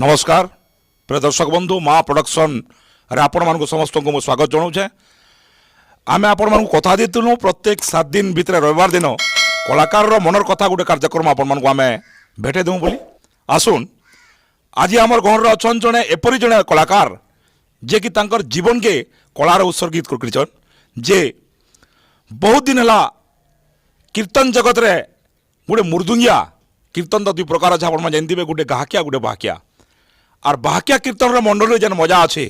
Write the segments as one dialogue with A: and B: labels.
A: नमस्कार प्रिय दर्शक बंधु माँ प्रोडक्शन रे आपण मानक समस्त को स्वागत जनाऊे आम आपण मानक कथा देलु प्रत्येक 7 दिन भितर रविवार दिन कलाकार मनर कथा गोटे कार्यक्रम आपण मानक आम भेटे देवु बोली आसुन आज आम घर अच्छा जड़े एपरी जड़े कलाकार जे कि तांकर जीवन के कलार उत्सर्गित कर जे बहुत दिन है कीर्तन जगत रे गोटे मुर्दुंगिया कीर्तन तो दुई प्रकार अच्छे आप जानते गोटे गाहकिया गोटे बाहकिया और बाहकिया कीर्तन मंडल जेन मजा अच्छे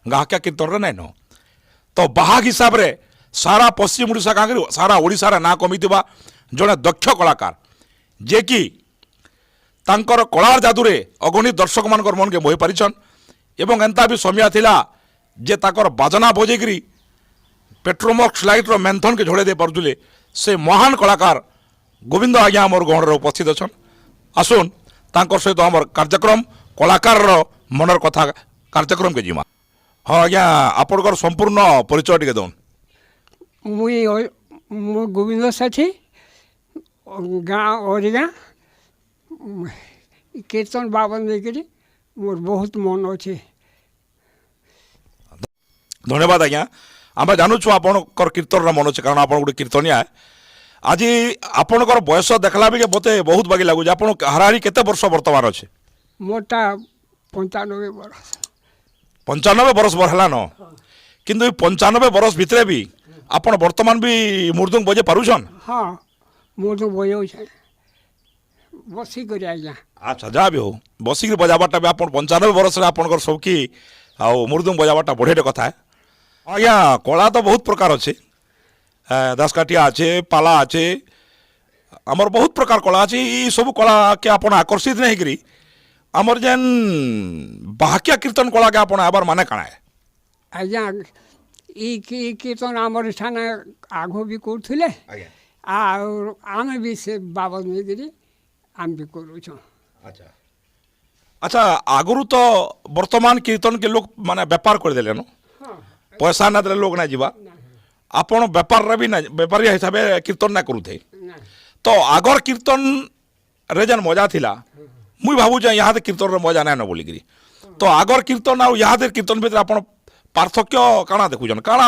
A: गाहकिया कीर्तन नाइन तो बाहक हिसाब से सारा पश्चिम ओडिशा का सारा ओडिशा ना कमी जड़े दक्ष कलाकार जे कि तांकर कलार जादुरे अगणित दर्शक मान मन के मोहि पारिछन एवं एंता भी समय थिला जे ताकर बाजना बजेकरी पेट्रोमक्स लाइट्र मेन्थन के झोड़े दे पारुले से महान कलाकार गोविंद आज्ञा आमर गहण उपस्थित अच्छा आसुन तांकर सहित आमर कार्यक्रम कलाकार मनर कथा कार्यक्रम के जीमा हाँ आज्ञा आपनकर संपूर्ण परिचय टिके दौन
B: मुई गोविंद साथी गाँव ओरिगा कीर्तन बाबन देखिए मोर बहुत मन अच्छे
A: धन्यवाद आज्ञा आम जानूँ आपणकर कीर्तन मन अच्छे कारण आप गोटे कीर्तनिया आज आपणकर बयस देखला बेले मते बहुत बागी लगुच आप हाराहारी केते वर्ष वर्तमान अच्छे
B: मोटा 95 वर्ष
A: 95 वर्ष है न किंतु 95 वर्ष भितर भी आपण वर्तमान भी मृदुंग बजे पारुछन
B: हाँ मोर बजाऊ बसिक आज्ञा
A: अच्छा जहाँ भी हो बसिक बजाबाटा भी आप 95 वर्ष आपणकर सबकी आ मृदुंग बजाबाटा बढ़िया कथा है आज्ञा कला तो बहुत प्रकार अच्छे दासकाठिया अच्छे पाला अच्छे आमर बहुत प्रकार कला अच्छे ये सब कला के आप आकर्षित नहीं करी आमर जेन बाहकिया कीर्तन कला के आप आबार माने काना है
B: आज्ञा ई कीर्तन आमर ठाने आगो भी करथिले और आम भी से बाबद में गिरी आम भी करूछ
A: अच्छा अच्छा आगुरु तो वर्तमान कीर्तन के लोग माने व्यापार कर देले न पैसा ना देले लोग ना जीवा आपण व्यापार रे भी ना व्यापारी हिसाब से कीर्तन ना करूथे तो आगर कीर्तन रे जन मजा थिला मुई भाबू जे यहाँ कीर्तन रे मजा ना न बोलिकी तो आगर कीर्तन और यहाँ कीर्तन भीतर आपण पार्थक्य काଣା देखुछन काଣା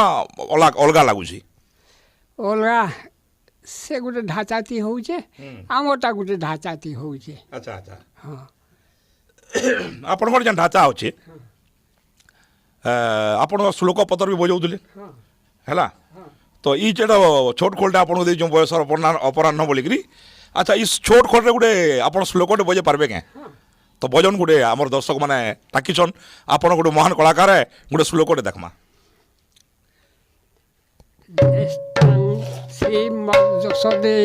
A: अलगा लागुछि
B: अलगा से गोटे ढांचाती होउछे आमटा गोटे ढांचाती होउछे
A: अच्छा अच्छा
B: हाँ
A: आपणकर जेन ढांचा अच्छे आपण श्लोक पत्र भी बजाउले है तो ये जेटा छोट खोलटा आपको दे बयस अपराह्न बोलिकी अच्छा इस छोट खोल गोटे आप श्लोकटे बजे पार्बे क्या तो बजन गोटे आमर दर्शक मैंने टाकिछन आप गोटे महान कलाकार है गोटे श्लोकटे देखमा
B: श्रीमदे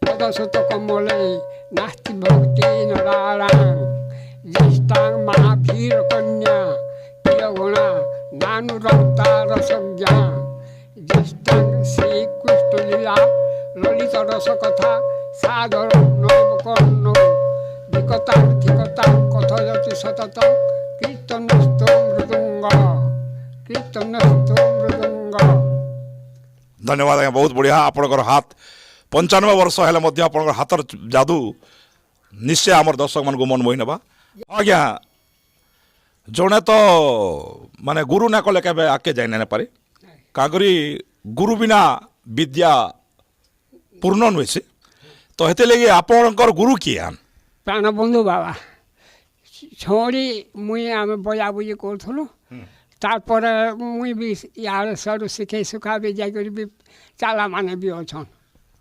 B: पदसुत कमले नास्ति भक्ति नारायण ज्येष्ठां महावीर कन्या प्रिय गुणा नानुरक्ता रसज्ञा ज्येष्ठां श्री कृष्ण लीला ललित रस कथा सादर नवकर्ण धिकता धिकता कथयति सतत कीर्तनस्थो मृदुंग कीर्तनस्थो मृदुंग
A: धन्यवाद आज्ञा बहुत बढ़िया आपणकर हाथ 95 वर्ष है आपणकर हाथर जादू निश्चय आमर दर्शक मान को मन मोहि नबा आज्ञा जड़े तो माने गुरु ना कले के आके जाई ना पारे कागरी गुरु बिना विद्या पूर्ण नुहे से तो हेते लगे आपणकर गुरु किए आन
B: प्राणबंधु बाबा छोड़ी मुई आम बजाबुजी करूँ तापर मुई भी यार सर शिखे सुखा भी जाकर भी चाला माने भी अच्छा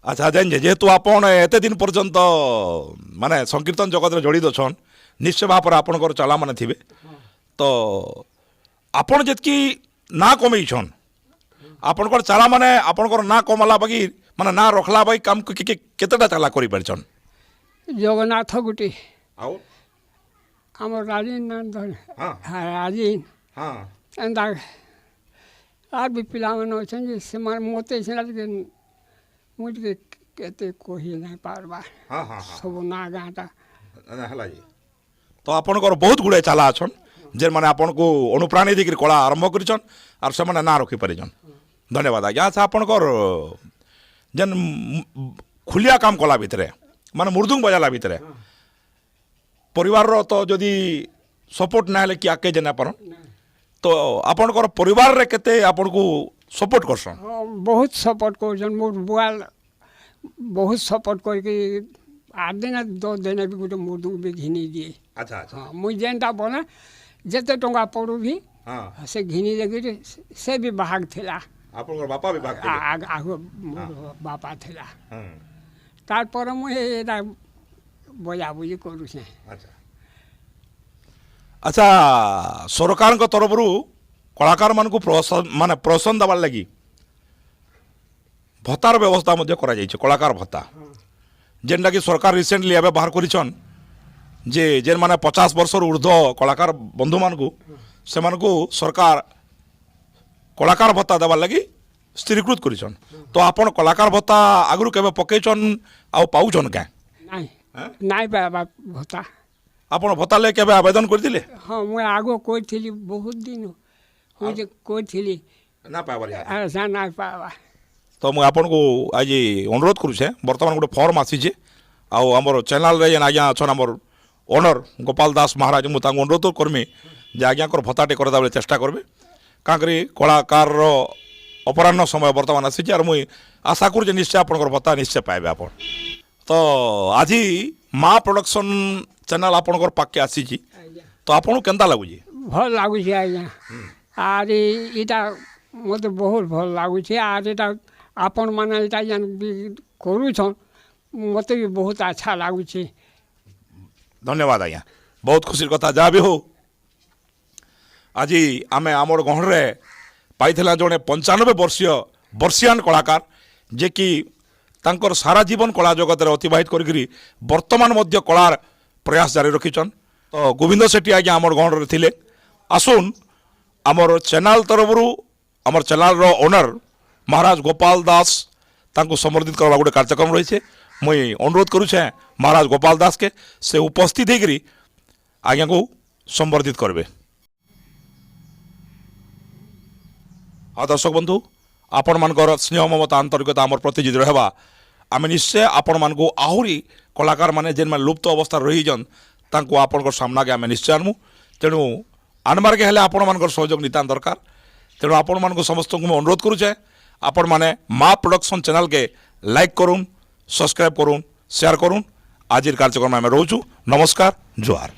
A: अच्छा जान जेहेतु आपण एते दिन पर्यंत माने संकीर्तन जगत रे जड़ित छन निश्चय भाव आपणकर चाला माने थिबे तो आपण जेतकी ना कमई छन आपणकर चाला माने आपणकर ना कमला बाकी माने ना रखला बाकी काम केतेटा चाला करि परछन
B: जगन्नाथ गुटी
A: आओ
B: आम राजीन नंदन
A: हाँ
B: राजीन
A: हाँ
B: एंता आर भी पिला अच्छे से मते मुझे केते कही ना पारबा
A: हाँ हाँ
B: सब ना गाँटा
A: है जी तो आपणकर बहुत गुड़े चाला अच्छन जे मैंने आपन को अनुप्राणित होकर कला आरंभ करिछन आर से ना रखी पारिछन धन्यवाद आज्ञा अच्छा आपणकर जेन खुलिया काम कला भितर माने मृदुंग बजाला भितर परिवार तो जदि सपोर्ट ना हेले कि आगे जे ना पारन तो आपणकर परिवार रे केते आपन को सपोर्ट करसन
B: हाँ, बहुत सपोर्ट कर मोर बुआ बहुत सपोर्ट करके 8 दिन 10 दिन भी गोटे मुर्दू भी घिनी दिए।
A: अच्छा अच्छा
B: हाँ मुई जेनटा बना जिते टंका पड़ू भी
A: हां
B: से घिनी देकर से भी भाग थिला
A: आपनकर बापा भी भाग के
B: आगो मोर बापा थिला
A: हां
B: तारपर मुई एटा बजाबुजी करू से।
A: अच्छा अच्छा सरकार तरफ कलाकार मान माने प्रोत्साहन देवार लगी भत्तार व्यवस्था मध्य करा जाइए कलाकार भत्ता जेनटा कि सरकार रिसेंटली एवं बाहर करिछन जे जेन माने 50 वर्ष ऊर्ध्व कलाकार बंधु मान को से सरकार कलाकार भत्ता देवार लगी स्थिरीकृत करिछन तो आपन कलाकार भत्ता आगु केबे पकेछन आ पाउछन क्या
B: नहीं नहीं बाबा भत्ता
A: आपन भत्ता ले केबे आवेदन करदिले
B: हाँ मुई आगो कोई बहुत दिन मुझे कोई
A: ना पावर
B: ऐसा ना पावा
A: तो मुझे आपन को आज अनुरोध करुचे बर्तमान गोटे फॉर्म आसीचे आमर चैनल रे जेन आज्ञा अच्छा आमर ओनर गोपाल दास महाराज मुझे अनुरोध करमी जे आज्ञा भत्ताटे करदा बेले चेष्टा करबे काकरी कलाकार अपराह्न समय बर्तमान आसीचे और मुई आशा करूँ निश्चय आपन भत्ता निश्चय पाइबे आप तो आज माँ प्रोडक्शन चैनल आपन पाके आसीची तो आपन केनता लगुची
B: भल लगुचे आज्ञा आर इटा मत बहुत भल लगुचे आर इटा आपण मैंने इटा जेन भी करूछन मत भी बहुत अच्छा लगुचे।
A: धन्यवाद आज्ञा बहुत खुशी कथा जहाँ भी हो आज आम आमर गहरे पाई जड़े 95 वर्षीय वर्षियान कलाकार जे कि तांकर सारा जीवन कला जगत रे अतिबाहित करी वर्तमान मध्य कलार प्रयास जारी रखीचन तो गोविंद सेठी आज्ञा आमर गहरे थिले आसुन आमर चैनल तरफ आमर चैनल रो ओनर महाराज गोपाल दास तांको समर्थित करवा गोटे कार्यक्रम रही है मुई अनुरोध करुचे महाराज गोपाल दास के से उपस्थित होकर आज्ञा को संबर्धित करबे। हाँ दर्शक बंधु आपण मानकर स्नेह ममता आंतरिकता आमर प्रति जी रहा आम निश्चय आपण मान को आहरी कलाकार माने जेन मैंने लुप्त अवस्था रहीजन तांको आपण सामना के आम निश्चय आनमु तेणु आनबार के हेले आपण मानकर सहयोग नितान दरकार तेणु आपण मान को समस्त को अनुरोध करुचे आपण माने माँ प्रोडक्शन चैनल के लाइक करूँ सब्सक्राइब करूँ शेयर करूँ आज कार्यक्रम में रोचु नमस्कार जोहार।